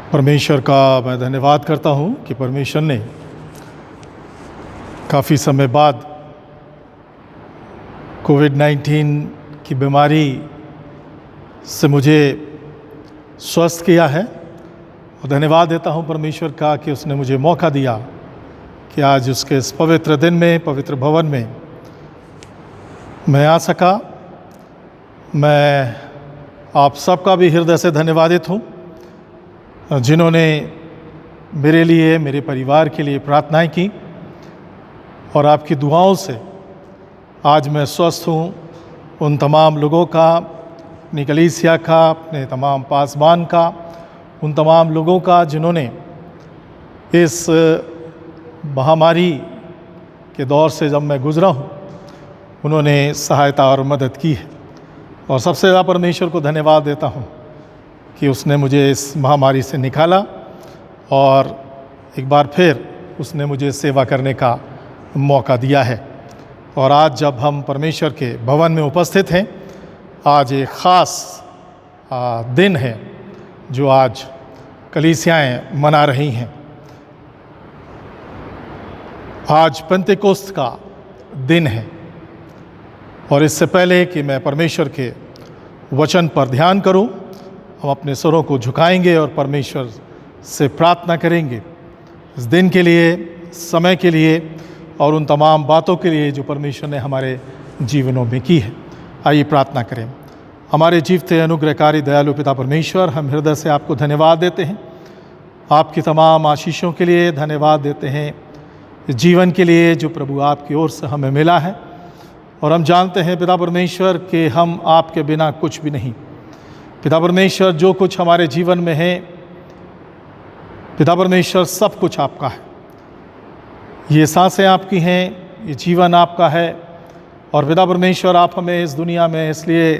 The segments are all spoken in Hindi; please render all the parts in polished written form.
परमेश्वर का मैं धन्यवाद करता हूँ कि परमेश्वर ने काफ़ी समय बाद कोविड-19 की बीमारी से मुझे स्वस्थ किया है। और धन्यवाद देता हूँ परमेश्वर का कि उसने मुझे मौका दिया कि आज उसके इस पवित्र दिन में, पवित्र भवन में मैं आ सका। मैं आप सबका भी हृदय से धन्यवादित हूँ जिन्होंने मेरे लिए, मेरे परिवार के लिए प्रार्थनाएं की, और आपकी दुआओं से आज मैं स्वस्थ हूँ। उन तमाम लोगों का, अपनी कलीसिया का, अपने तमाम पासबान का, उन तमाम लोगों का जिन्होंने इस महामारी के दौर से जब मैं गुज़रा हूँ, उन्होंने सहायता और मदद की है। और सबसे ज़्यादा परमेश्वर को धन्यवाद देता हूँ कि उसने मुझे इस महामारी से निकाला और एक बार फिर उसने मुझे सेवा करने का मौका दिया है। और आज जब हम परमेश्वर के भवन में उपस्थित हैं, आज एक ख़ास दिन है जो आज कलीसियाएँ मना रही हैं। आज पेंतेकोस्त का दिन है, और इससे पहले कि मैं परमेश्वर के वचन पर ध्यान करूं, हम अपने स्वरों को झुकाएंगे और परमेश्वर से प्रार्थना करेंगे इस दिन के लिए, समय के लिए और उन तमाम बातों के लिए जो परमेश्वर ने हमारे जीवनों में की है। आइए प्रार्थना करें। हमारे जीवते अनुग्रहकारी दयालु पिता परमेश्वर, हम हृदय से आपको धन्यवाद देते हैं, आपकी तमाम आशीषों के लिए धन्यवाद देते हैं, जीवन के लिए जो प्रभु आपकी ओर से हमें मिला है। और हम जानते हैं पिता परमेश्वर कि हम आपके बिना कुछ भी नहीं। पिता परमेश्वर, जो कुछ हमारे जीवन में है, पिता परमेश्वर, सब कुछ आपका है। ये सांसें आपकी हैं, ये जीवन आपका है। और पिता परमेश्वर, आप हमें इस दुनिया में इसलिए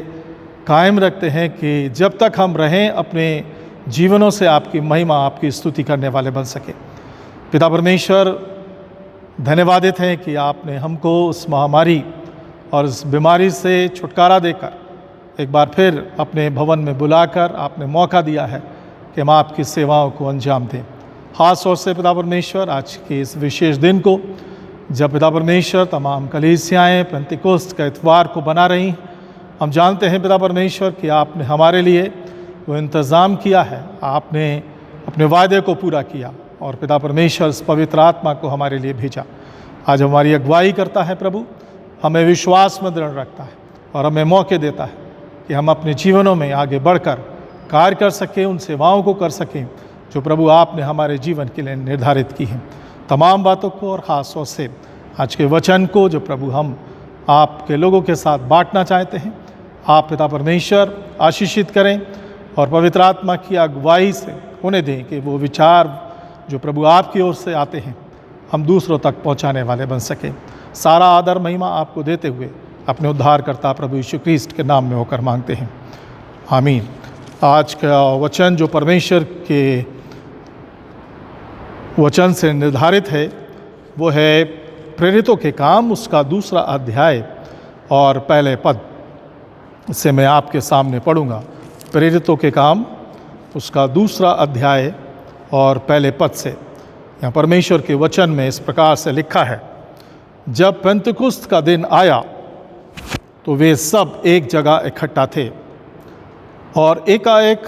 कायम रखते हैं कि जब तक हम रहें, अपने जीवनों से आपकी महिमा, आपकी स्तुति करने वाले बन सके। पिता परमेश्वर, धन्यवादित हैं कि आपने हमको उस महामारी और इस बीमारी से छुटकारा देकर एक बार फिर अपने भवन में बुलाकर आपने मौका दिया है कि हम आपकी सेवाओं को अंजाम दें। ख़ास तौर से पिता परमेश्वर, आज के इस विशेष दिन को जब पिता परमेश्वर तमाम कलीसियाएँ पेंतेकोस्त का इतवार को बना रही हैं, हम जानते हैं पिता परमेश्वर कि आपने हमारे लिए वो इंतज़ाम किया है, आपने अपने वायदे को पूरा किया और पिता परमेश्वर इस पवित्र आत्मा को हमारे लिए भेजा। आज हमारी अगुवाई करता है प्रभु, हमें विश्वास में दृढ़ रखता है और हमें मौके देता है कि हम अपने जीवनों में आगे बढ़कर कार्य कर सकें, उन सेवाओं को कर सकें जो प्रभु आपने हमारे जीवन के लिए निर्धारित की हैं। तमाम बातों को और ख़ास तौर से आज के वचन को जो प्रभु हम आपके लोगों के साथ बांटना चाहते हैं, आप पिता परमेश्वर आशीषित करें और पवित्र आत्मा की अगुवाई से उन्हें दें कि वो विचार जो प्रभु आपकी ओर से आते हैं हम दूसरों तक पहुंचाने वाले बन सकें। सारा आदर महिमा आपको देते हुए अपने उद्धारकर्ता प्रभु यीशु ख्रीस्ट के नाम में होकर मांगते हैं, आमीन। आज का वचन जो परमेश्वर के वचन से निर्धारित है वो है प्रेरितों के काम, उसका 2 अध्याय और पहले पद से मैं आपके सामने पढ़ूंगा। प्रेरितों के काम, उसका 2 अध्याय और पहले पद से। यहाँ परमेश्वर के वचन में इस प्रकार से लिखा है, जब पेंतेकोस्त का दिन आया तो वे सब एक जगह इकट्ठा थे, और एकाएक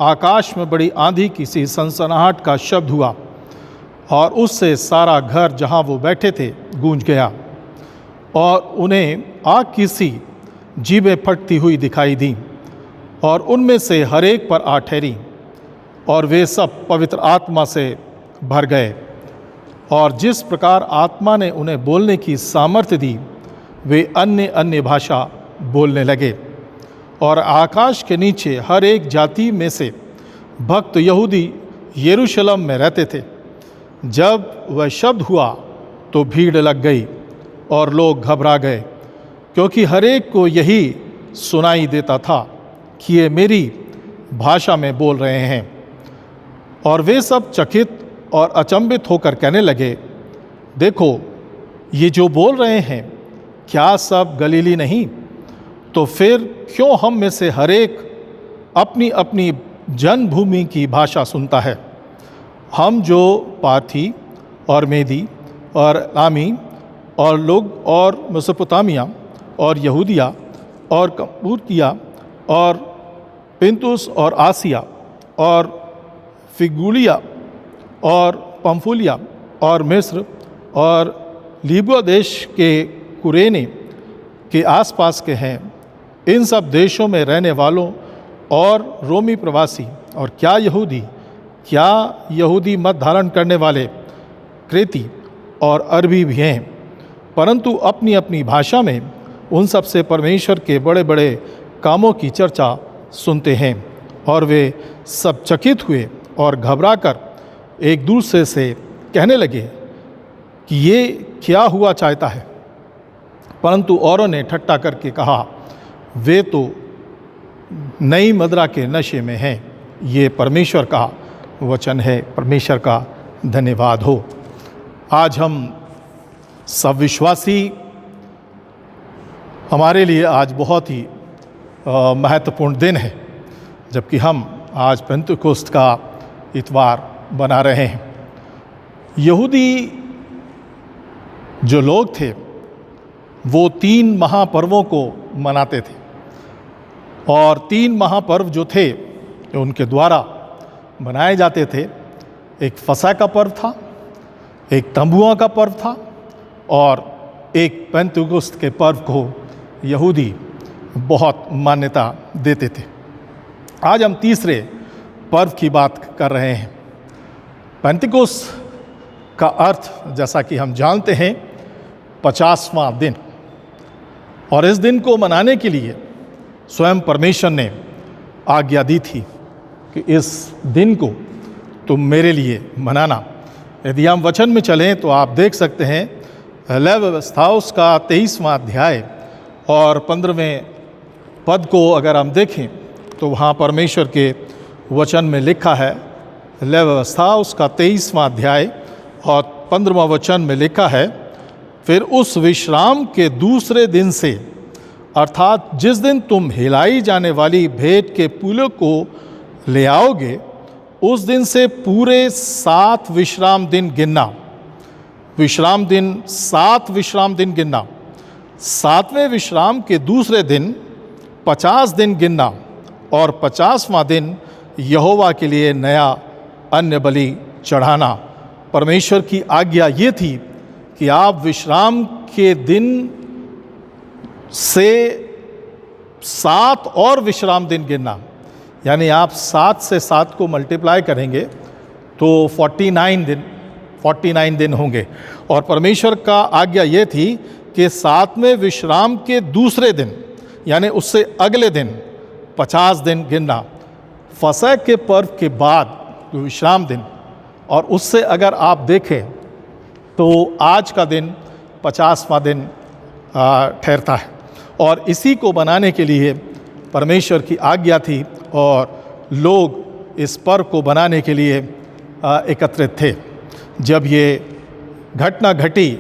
आकाश में बड़ी आंधी की सी सनसनाहट का शब्द हुआ, और उससे सारा घर जहाँ वो बैठे थे गूंज गया, और उन्हें आग की सी जीभें फटती हुई दिखाई दी, और उनमें से हर एक पर आ ठहरी, और वे सब पवित्र आत्मा से भर गए, और जिस प्रकार आत्मा ने उन्हें बोलने की सामर्थ्य दी, वे अन्य अन्य भाषा बोलने लगे। और आकाश के नीचे हर एक जाति में से भक्त यहूदी यरूशलेम में रहते थे। जब वह शब्द हुआ तो भीड़ लग गई और लोग घबरा गए, क्योंकि हर एक को यही सुनाई देता था कि ये मेरी भाषा में बोल रहे हैं। और वे सब चकित और अचंभित होकर कहने लगे, देखो, ये जो बोल रहे हैं क्या सब गलीली नहीं? तो फिर क्यों हम में से हर एक अपनी अपनी जन्मभूमि की भाषा सुनता है। हम जो पार्थी और मेदी और आमी और लोग और मेसोपोटामिया और यहूदिया और कपूरकिया और पिंतुस और आसिया और फिगुलिया और पंफुलिया और मिस्र और लीबिया देश के कुरेने के आसपास के हैं, इन सब देशों में रहने वालों और रोमी प्रवासी और क्या यहूदी मत धारण करने वाले क्रेती और अरबी भी हैं, परंतु अपनी अपनी भाषा में उन सब से परमेश्वर के बड़े बड़े कामों की चर्चा सुनते हैं। और वे सब चकित हुए और घबराकर एक दूसरे से कहने लगे कि ये क्या हुआ चाहता है। परंतु औरों ने ठट्ठा करके कहा, वे तो नई मदिरा के नशे में हैं। ये परमेश्वर का वचन है। परमेश्वर का धन्यवाद हो। आज हम सब विश्वासी, हमारे लिए आज बहुत ही महत्वपूर्ण दिन है, जबकि हम आज पेंतेकोस्त का इतवार बना रहे हैं। यहूदी जो लोग थे वो 3 महापर्वों को मनाते थे, और 3 महापर्व जो थे उनके द्वारा मनाए जाते थे। एक फसह का पर्व था, एक तंबुओं का पर्व था, और एक पेंतेकोस्त के पर्व को यहूदी बहुत मान्यता देते थे। आज हम तीसरे पर्व की बात कर रहे हैं। पेंतेकोस्त का अर्थ, जैसा कि हम जानते हैं, 50वां दिन, और इस दिन को मनाने के लिए स्वयं परमेश्वर ने आज्ञा दी थी कि इस दिन को तुम मेरे लिए मनाना। यदि हम वचन में चलें तो आप देख सकते हैं लेवी व्यवस्था उसका 23वां अध्याय और 15वें पद को अगर हम देखें तो वहाँ परमेश्वर के वचन में लिखा है, लेवी व्यवस्था उसका 23वां अध्याय और 15वां वचन में लिखा है, फिर उस विश्राम के दूसरे दिन से, अर्थात जिस दिन तुम हिलाई जाने वाली भेंट के पूले को ले आओगे, उस दिन से पूरे 7 विश्राम दिन गिनना। विश्राम दिन 7 विश्राम दिन गिनना। 7वें विश्राम के दूसरे दिन 50 दिन गिनना, और 50वां दिन यहोवा के लिए नया अन्य बलि चढ़ाना। परमेश्वर की आज्ञा ये थी कि आप विश्राम के दिन से 7 और विश्राम दिन गिनना, यानी आप 7 से 7 को मल्टीप्लाई करेंगे तो 49 दिन होंगे। और परमेश्वर का आज्ञा ये थी कि 7वें विश्राम के दूसरे दिन, यानी उससे अगले दिन 50 दिन गिनना। फसह के पर्व के बाद विश्राम दिन, और उससे अगर आप देखें तो आज का दिन 50वां दिन ठहरता है, और इसी को बनाने के लिए परमेश्वर की आज्ञा थी, और लोग इस पर्व को बनाने के लिए एकत्रित थे। जब ये घटना घटी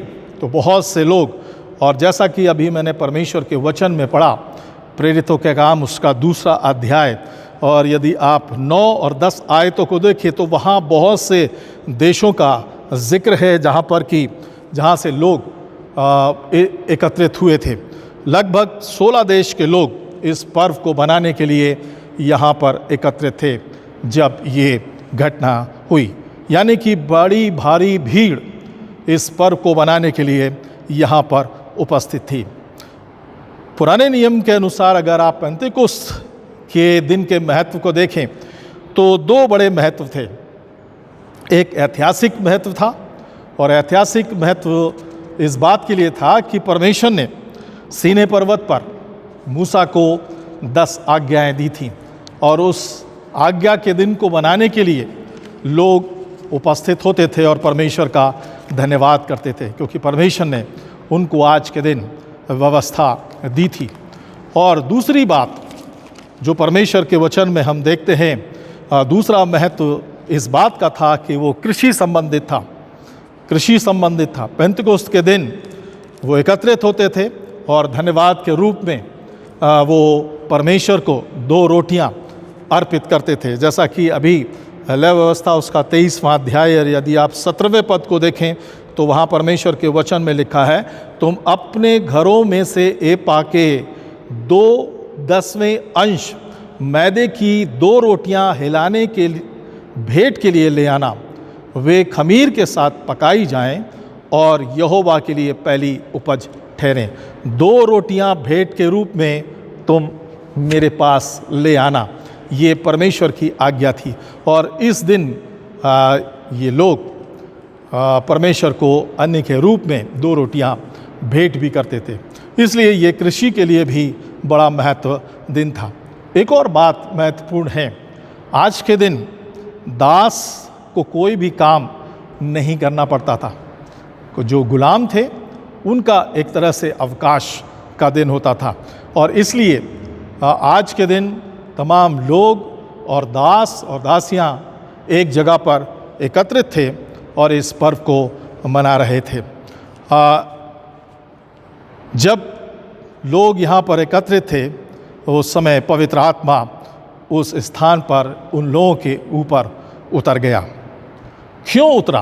तो बहुत से लोग, और जैसा कि अभी मैंने परमेश्वर के वचन में पढ़ा, प्रेरितों के काम उसका 2 अध्याय, और यदि आप 9 और 10 आयतों को देखें तो वहाँ बहुत से देशों का जिक्र है जहाँ से लोग एकत्रित हुए थे। लगभग 16 देश के लोग इस पर्व को बनाने के लिए यहाँ पर एकत्रित थे जब ये घटना हुई, यानी कि बड़ी भारी भीड़ इस पर्व को बनाने के लिए यहाँ पर उपस्थित थी। पुराने नियम के अनुसार अगर आप पेंतेकोस्त के दिन के महत्व को देखें तो 2 बड़े महत्व थे। एक ऐतिहासिक महत्व था, और ऐतिहासिक महत्व इस बात के लिए था कि परमेश्वर ने सीनै पर्वत पर मूसा को 10 आज्ञाएं दी थी, और उस आज्ञा के दिन को मनाने के लिए लोग उपस्थित होते थे और परमेश्वर का धन्यवाद करते थे, क्योंकि परमेश्वर ने उनको आज के दिन व्यवस्था दी थी। और दूसरी बात जो परमेश्वर के वचन में हम देखते हैं, दूसरा महत्व इस बात का था कि वो कृषि संबंधित था। पेंतेकोस्त के दिन वो एकत्रित होते थे और धन्यवाद के रूप में वो परमेश्वर को 2 रोटियां अर्पित करते थे। जैसा कि अभी लय व्यवस्था उसका 23वां अध्याय, यदि आप 17वें पद को देखें तो वहाँ परमेश्वर के वचन में लिखा है, तुम अपने घरों में से एपा के 2/10 अंश मैदे की 2 रोटियां हिलाने के भेंट के लिए ले आना, वे खमीर के साथ पकाई जाएं और यहोवा के लिए पहली उपज ठहरें। 2 रोटियां भेंट के रूप में तुम मेरे पास ले आना, ये परमेश्वर की आज्ञा थी। और इस दिन ये लोग परमेश्वर को अन्न के रूप में 2 रोटियां भेंट भी करते थे। इसलिए ये कृषि के लिए भी बड़ा महत्व दिन था। एक और बात महत्वपूर्ण है, आज के दिन दास को कोई भी काम नहीं करना पड़ता था। जो गुलाम थे उनका एक तरह से अवकाश का दिन होता था, और इसलिए आज के दिन तमाम लोग और दास और दासियां एक जगह पर एकत्रित थे और इस पर्व को मना रहे थे। जब लोग यहाँ पर एकत्रित थे उस समय पवित्र आत्मा उस स्थान पर उन लोगों के ऊपर उतर गया। क्यों उतरा?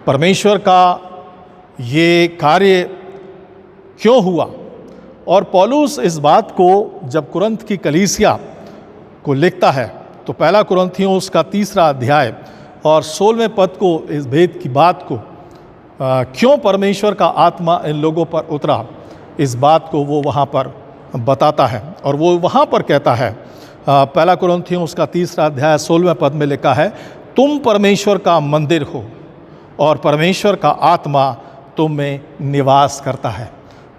परमेश्वर का ये कार्य क्यों हुआ? और पौलुस इस बात को जब कुरिन्थ की कलीसिया को लिखता है तो पहला कुरिन्थियों उसका 3 अध्याय और 16वें पद को इस भेद की बात को क्यों परमेश्वर का आत्मा इन लोगों पर उतरा, इस बात को वो वहाँ पर बताता है। और वो वहाँ पर कहता है, पहला कुरिन्थियों उसका 3 अध्याय 16वें पद में लिखा है, तुम परमेश्वर का मंदिर हो और परमेश्वर का आत्मा तुम में निवास करता है।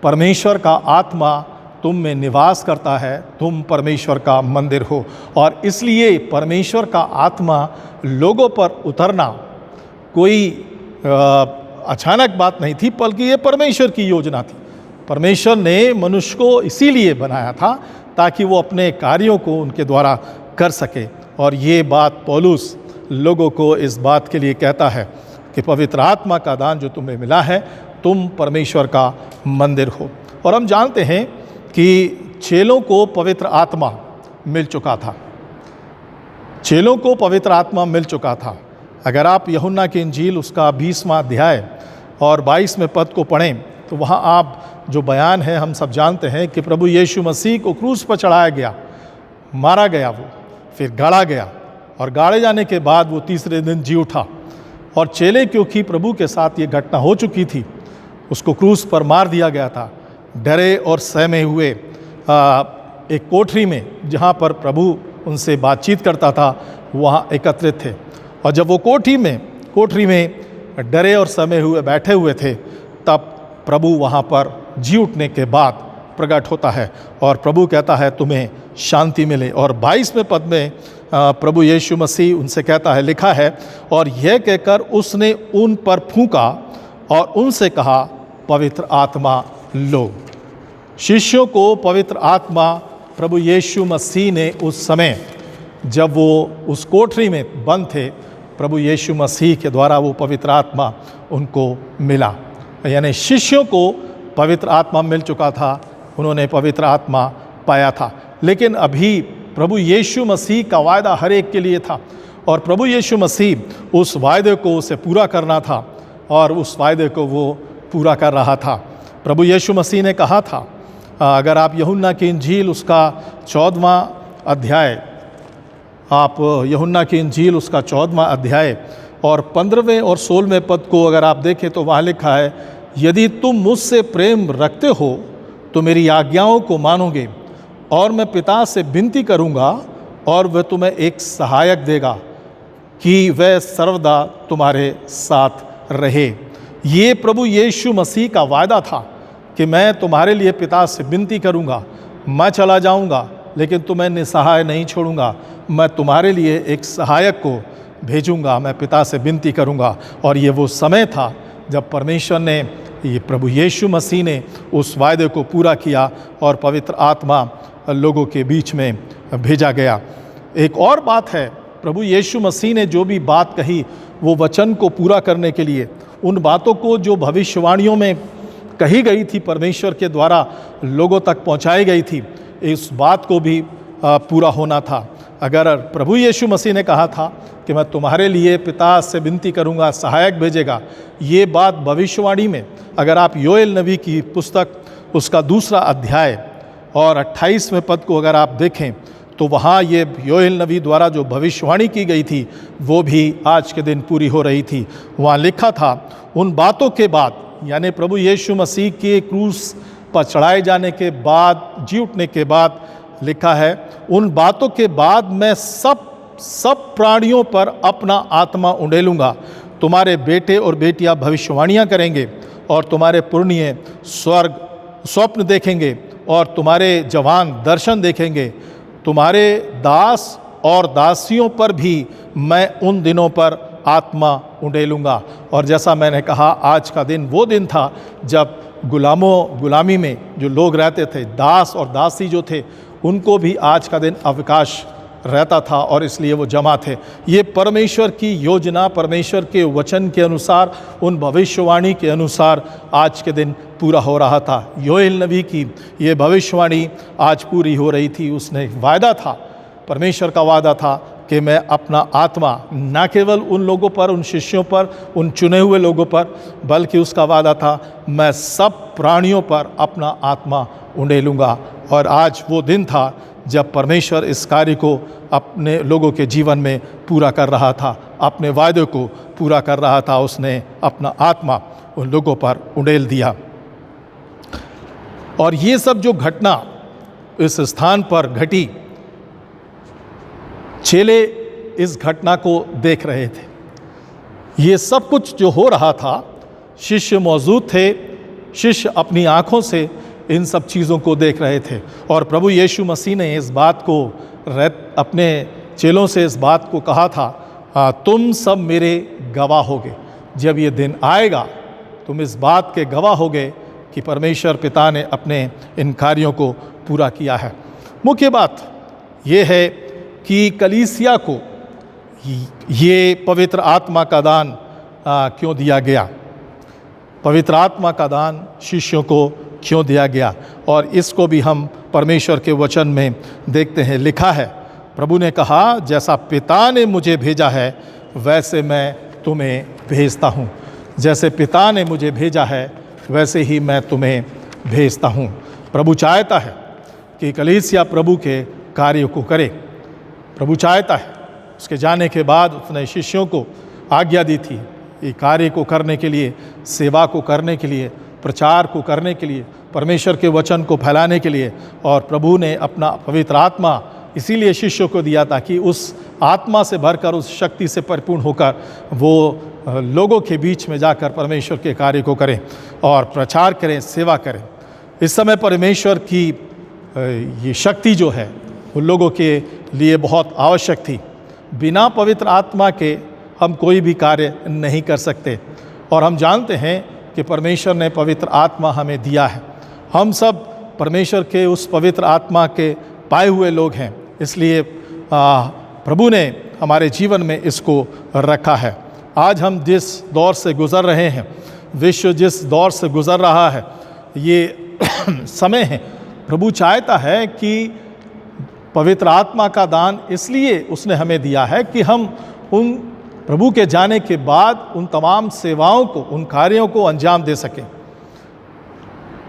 परमेश्वर का आत्मा तुम में निवास करता है, तुम परमेश्वर का मंदिर हो। और इसलिए परमेश्वर का आत्मा लोगों पर उतरना कोई अचानक बात नहीं थी, बल्कि ये परमेश्वर की योजना थी। परमेश्वर ने मनुष्य को इसीलिए बनाया था ताकि वो अपने कार्यों को उनके द्वारा कर सके। और ये बात पौलुस लोगों को इस बात के लिए कहता है कि पवित्र आत्मा का दान जो तुम्हें मिला है, तुम परमेश्वर का मंदिर हो। और हम जानते हैं कि चेलों को पवित्र आत्मा मिल चुका था, चेलों को पवित्र आत्मा मिल चुका था। अगर आप यूहन्ना की इंजील उसका 20वां अध्याय और 22वें पद को पढ़ें तो वहाँ आप जो बयान है हम सब जानते हैं कि प्रभु यीशु मसीह को क्रूस पर चढ़ाया गया, मारा गया, वो फिर गाड़ा गया, और गाड़े जाने के बाद वो 3रे दिन जी उठा। और चेले, क्योंकि प्रभु के साथ ये घटना हो चुकी थी, उसको क्रूस पर मार दिया गया था, डरे और सहमे हुए एक कोठरी में जहाँ पर प्रभु उनसे बातचीत करता था वहाँ एकत्रित थे। और जब वो कोठरी में डरे और सहमे हुए बैठे हुए थे, तब प्रभु वहाँ पर जी उठने के बाद प्रकट होता है और प्रभु कहता है तुम्हें शांति मिले। और 22वें पद में प्रभु यीशु मसीह उनसे कहता है, लिखा है, और यह कहकर उसने उन पर फूंका और उनसे कहा, पवित्र आत्मा लो। शिष्यों को पवित्र आत्मा प्रभु यीशु मसीह ने उस समय जब वो उस कोठरी में बंद थे, प्रभु यीशु मसीह के द्वारा वो पवित्र आत्मा उनको मिला। यानी शिष्यों को पवित्र आत्मा मिल चुका था, उन्होंने पवित्र आत्मा पाया था। लेकिन अभी प्रभु यीशु मसीह का वायदा हर एक के लिए था, और प्रभु यीशु मसीह उस वायदे को उसे पूरा करना था, और उस वायदे को वो पूरा कर रहा था। प्रभु यीशु मसीह ने कहा था, अगर आप यूहन्ना की इंजील उसका 14वां अध्याय, आप यूहन्ना की इंजील उसका 14वां अध्याय और 15वें और 16वें पद को अगर आप देखें तो वहाँ लिखा है, यदि तुम मुझसे प्रेम रखते हो तो मेरी आज्ञाओं को मानोगे, और मैं पिता से विनती करूँगा और वह तुम्हें एक सहायक देगा कि वह सर्वदा तुम्हारे साथ रहे। ये प्रभु यीशु मसीह का वायदा था कि मैं तुम्हारे लिए पिता से विनती करूँगा, मैं चला जाऊँगा लेकिन तुम्हें निसहाय नहीं छोड़ूंगा, मैं तुम्हारे लिए एक सहायक को भेजूँगा, मैं पिता से विनती करूँगा। और ये वो समय था जब परमेश्वर ने, ये प्रभु यीशु मसीह ने उस वायदे को पूरा किया और पवित्र आत्मा लोगों के बीच में भेजा गया। एक और बात है, प्रभु यीशु मसीह ने जो भी बात कही वो वचन को पूरा करने के लिए, उन बातों को जो भविष्यवाणियों में कही गई थी परमेश्वर के द्वारा लोगों तक पहुंचाई गई थी, इस बात को भी पूरा होना था। अगर प्रभु यीशु मसीह ने कहा था कि मैं तुम्हारे लिए पिता से विनती करूंगा, सहायक भेजेगा, ये बात भविष्यवाणी में अगर आप योएल नबी की पुस्तक उसका 2 अध्याय और 28वें पद को अगर आप देखें तो वहाँ ये योएल नबी द्वारा जो भविष्यवाणी की गई थी वो भी आज के दिन पूरी हो रही थी। वहाँ लिखा था, उन बातों के बाद, यानी प्रभु यीशु मसीह के क्रूस पर चढ़ाए जाने के बाद, जी उठने के बाद लिखा है, उन बातों के बाद मैं सब प्राणियों पर अपना आत्मा उंडेलूंगा। तुम्हारे बेटे और बेटियां भविष्यवाणियां करेंगे और तुम्हारे पुरनिये स्वप्न देखेंगे और तुम्हारे जवान दर्शन देखेंगे। तुम्हारे दास और दासियों पर भी मैं उन दिनों पर आत्मा उंडेलूंगा। और जैसा मैंने कहा, आज का दिन वो दिन था जब गुलामी में जो लोग रहते थे, दास और दासी जो थे, उनको भी आज का दिन अवकाश रहता था और इसलिए वो जमा थे। ये परमेश्वर की योजना, परमेश्वर के वचन के अनुसार, उन भविष्यवाणी के अनुसार आज के दिन पूरा हो रहा था। योएल नबी की ये भविष्यवाणी आज पूरी हो रही थी। उसने वायदा था, परमेश्वर का वादा था कि मैं अपना आत्मा न केवल उन लोगों पर, उन शिष्यों पर, उन चुने हुए लोगों पर, बल्कि उसका वादा था मैं सब प्राणियों पर अपना आत्मा उंडेलूंगा। और आज वो दिन था जब परमेश्वर इस कार्य को अपने लोगों के जीवन में पूरा कर रहा था, अपने वायदे को पूरा कर रहा था। उसने अपना आत्मा उन लोगों पर उंडेल दिया। और ये सब जो घटना इस स्थान पर घटी, चेले इस घटना को देख रहे थे। ये सब कुछ जो हो रहा था, शिष्य मौजूद थे, शिष्य अपनी आंखों से इन सब चीज़ों को देख रहे थे। और प्रभु यीशु मसीह ने इस बात को अपने चेलों से इस बात को कहा था, तुम सब मेरे गवाह होगे। जब ये दिन आएगा तुम इस बात के गवाह होगे कि परमेश्वर पिता ने अपने इन कार्यों को पूरा किया है। मुख्य बात ये है कि कलीसिया को ये पवित्र आत्मा का दान क्यों दिया गया, पवित्र आत्मा का दान शिष्यों को क्यों दिया गया। और इसको भी हम परमेश्वर के वचन में देखते हैं। लिखा है, प्रभु ने कहा, जैसा पिता ने मुझे भेजा है वैसे मैं तुम्हें भेजता हूँ। जैसे पिता ने मुझे भेजा है वैसे ही मैं तुम्हें भेजता हूँ। प्रभु चाहता है कि कलीसिया प्रभु के कार्य को करे। प्रभु चाहता है, उसके जाने के बाद उसने शिष्यों को आज्ञा दी थी ये कार्य को करने के लिए, सेवा को करने के लिए, प्रचार को करने के लिए, परमेश्वर के वचन को फैलाने के लिए। और प्रभु ने अपना पवित्र आत्मा इसीलिए शिष्यों को दिया ताकि उस आत्मा से भरकर, उस शक्ति से परिपूर्ण होकर वो लोगों के बीच में जाकर परमेश्वर के कार्य को करें और प्रचार करें, सेवा करें। इस समय परमेश्वर की ये शक्ति जो है उन लोगों के लिए बहुत आवश्यक थी। बिना पवित्र आत्मा के हम कोई भी कार्य नहीं कर सकते। और हम जानते हैं कि परमेश्वर ने पवित्र आत्मा हमें दिया है। हम सब परमेश्वर के उस पवित्र आत्मा के पाए हुए लोग हैं। इसलिए प्रभु ने हमारे जीवन में इसको रखा है। आज हम जिस दौर से गुज़र रहे हैं, विश्व जिस दौर से गुज़र रहा है, ये समय है, प्रभु चाहता है कि पवित्र आत्मा का दान इसलिए उसने हमें दिया है कि हम उन प्रभु के जाने के बाद उन तमाम सेवाओं को, उन कार्यों को अंजाम दे सकें।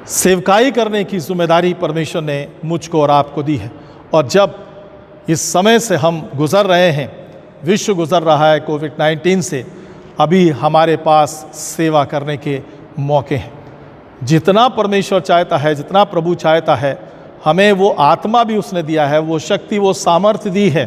सेवकाई करने की जिम्मेदारी परमेश्वर ने मुझको और आपको दी है। और जब इस समय से हम गुज़र रहे हैं, विश्व गुज़र रहा है कोविड-19 से, अभी हमारे पास सेवा करने के मौके हैं। जितना परमेश्वर चाहता है, जितना प्रभु चाहता है, हमें वो आत्मा भी उसने दिया है, वो शक्ति, वो सामर्थ्य दी है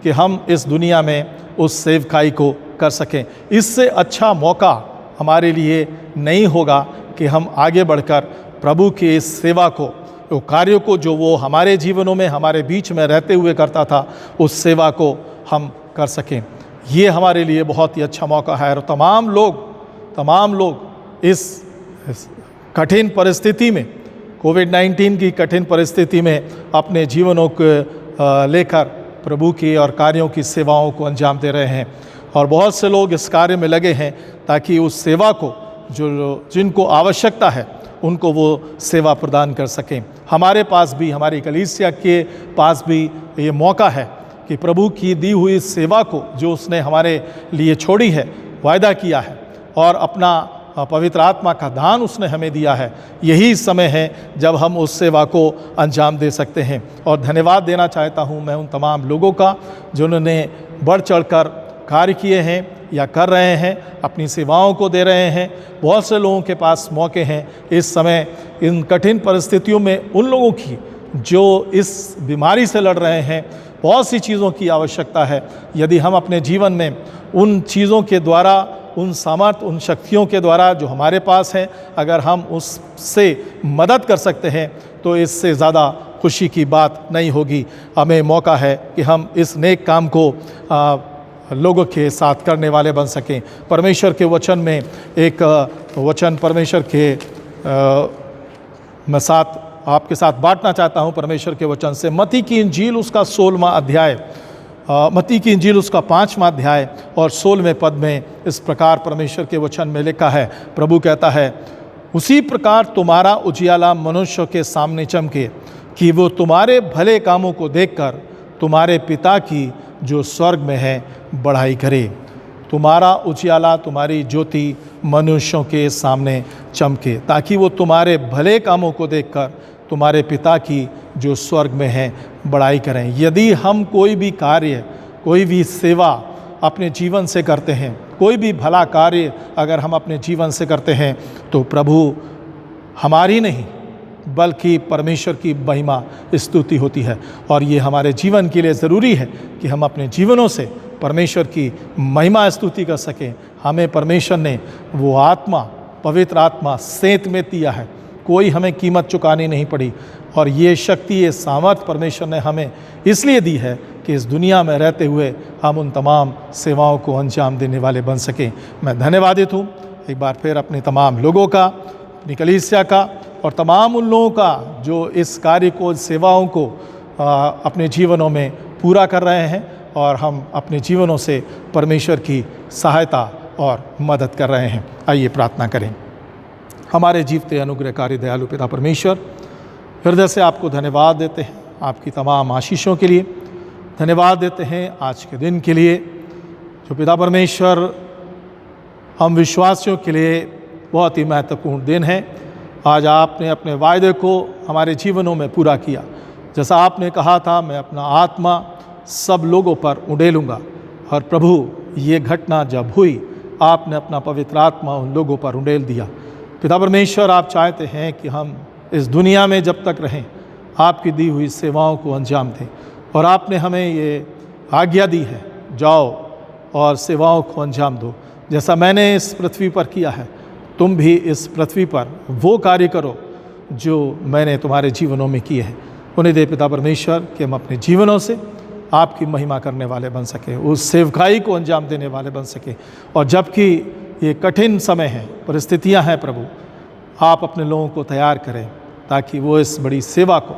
कि हम इस दुनिया में उस सेवकाई को कर सकें। इससे अच्छा मौका हमारे लिए नहीं होगा कि हम आगे बढ़कर प्रभु की इस सेवा को, वो कार्यों को जो वो हमारे जीवनों में, हमारे बीच में रहते हुए करता था, उस सेवा को हम कर सकें। ये हमारे लिए बहुत ही अच्छा मौका है। और तमाम लोग इस कठिन परिस्थिति में, कोविड-19 की कठिन परिस्थिति में अपने जीवनों को लेकर प्रभु की और कार्यों की सेवाओं को अंजाम दे रहे हैं। और बहुत से लोग इस कार्य में लगे हैं ताकि उस सेवा को, जो जिनको आवश्यकता है, उनको वो सेवा प्रदान कर सकें। हमारे पास भी, हमारी कलीसिया के पास भी ये मौका है कि प्रभु की दी हुई सेवा को जो उसने हमारे लिए छोड़ी है, वायदा किया है और अपना पवित्र आत्मा का दान उसने हमें दिया है, यही समय है जब हम उस सेवा को अंजाम दे सकते हैं। और धन्यवाद देना चाहता हूँ मैं उन तमाम लोगों का जिन्होंने बढ़ चढ़कर कार्य किए हैं या कर रहे हैं, अपनी सेवाओं को दे रहे हैं। बहुत से लोगों के पास मौके हैं इस समय इन कठिन परिस्थितियों में, उन लोगों की जो इस बीमारी से लड़ रहे हैं। बहुत सी चीज़ों की आवश्यकता है। यदि हम अपने जीवन में उन चीज़ों के द्वारा, उन सामर्थ्य, उन शक्तियों के द्वारा जो हमारे पास हैं, अगर हम उससे मदद कर सकते हैं तो इससे ज़्यादा खुशी की बात नहीं होगी। हमें मौका है कि हम इस नेक काम को लोगों के साथ करने वाले बन सकें। परमेश्वर के वचन में एक वचन परमेश्वर के मैं आपके साथ बांटना चाहता हूं परमेश्वर के वचन से। मत्ती की इंजील उसका 16वां अध्याय, मत्ती की इंजील उसका 5वां अध्याय और 16वें पद में इस प्रकार परमेश्वर के वचन में लिखा है। प्रभु कहता है, उसी प्रकार तुम्हारा उजियाला मनुष्य के सामने चमके कि वो तुम्हारे भले कामों को देखकर तुम्हारे पिता की जो स्वर्ग में है बढ़ाई करे। तुम्हारा उजियाला, तुम्हारी ज्योति मनुष्यों के सामने चमके ताकि वो तुम्हारे भले कामों को देखकर तुम्हारे पिता की जो स्वर्ग में है बड़ाई करें। यदि हम कोई भी कार्य, कोई भी सेवा अपने जीवन से करते हैं, कोई भी भला कार्य अगर हम अपने जीवन से करते हैं, तो प्रभु हमारी नहीं बल्कि परमेश्वर की महिमा स्तुति होती है। और ये हमारे जीवन के लिए ज़रूरी है कि हम अपने जीवनों से परमेश्वर की महिमा स्तुति कर सकें। हमें परमेश्वर ने वो आत्मा, पवित्र आत्मा सेंत में दिया है, कोई हमें कीमत चुकानी नहीं पड़ी। और ये शक्ति, ये सामर्थ परमेश्वर ने हमें इसलिए दी है कि इस दुनिया में रहते हुए हम उन तमाम सेवाओं को अंजाम देने वाले बन सकें। मैं धन्यवादित हूँ एक बार फिर अपने तमाम लोगों का, अपनी कलीसिया का और तमाम उन लोगों का जो इस कार्य को, सेवाओं को अपने जीवनों में पूरा कर रहे हैं और हम अपने जीवनों से परमेश्वर की सहायता और मदद कर रहे हैं। आइए प्रार्थना करें। हमारे जीवते अनुग्रहकारी दयालु पिता परमेश्वर, हृदय से आपको धन्यवाद देते हैं आपकी तमाम आशीषों के लिए। धन्यवाद देते हैं आज के दिन के लिए जो पिता परमेश्वर हम विश्वासियों के लिए बहुत ही महत्वपूर्ण दिन है। आज आपने अपने वायदे को हमारे जीवनों में पूरा किया। जैसा आपने कहा था, मैं अपना आत्मा सब लोगों पर उड़ेलूँगा। और प्रभु, ये घटना जब हुई, आपने अपना पवित्र आत्मा उन लोगों पर उड़ेल दिया। पिता परमेश्वर, आप चाहते हैं कि हम इस दुनिया में जब तक रहें आपकी दी हुई सेवाओं को अंजाम दें। और आपने हमें ये आज्ञा दी है, जाओ और सेवाओं को अंजाम दो। जैसा मैंने इस पृथ्वी पर किया है, तुम भी इस पृथ्वी पर वो कार्य करो जो मैंने तुम्हारे जीवनों में किए हैं। उन्हें दे पिता परमेश्वर कि हम अपने जीवनों से आपकी महिमा करने वाले बन सकें, उस सेवकाई को अंजाम देने वाले बन सकें। और जबकि ये कठिन समय है, परिस्थितियां हैं, प्रभु आप अपने लोगों को तैयार करें ताकि वो इस बड़ी सेवा को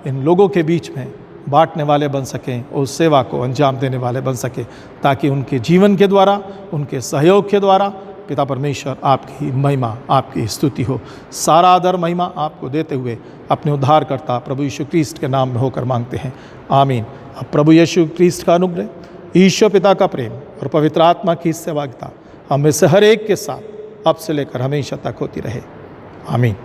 इन लोगों के बीच में बांटने वाले बन सकें, उस सेवा को अंजाम देने वाले बन सकें, ताकि उनके जीवन के द्वारा, उनके सहयोग के द्वारा पिता परमेश्वर आपकी महिमा, आपकी स्तुति हो। सारा आदर महिमा आपको देते हुए अपने उद्धारकर्ता प्रभु यीशु क्रिस्ट के नाम में होकर मांगते हैं, आमीन। अब प्रभु यीशु क्रिस्ट का अनुग्रह, ईश्वर पिता का प्रेम और पवित्र आत्मा की सहभागिता हम में से हर एक के साथ अब से लेकर हमेशा तक होती रहे, आमीन।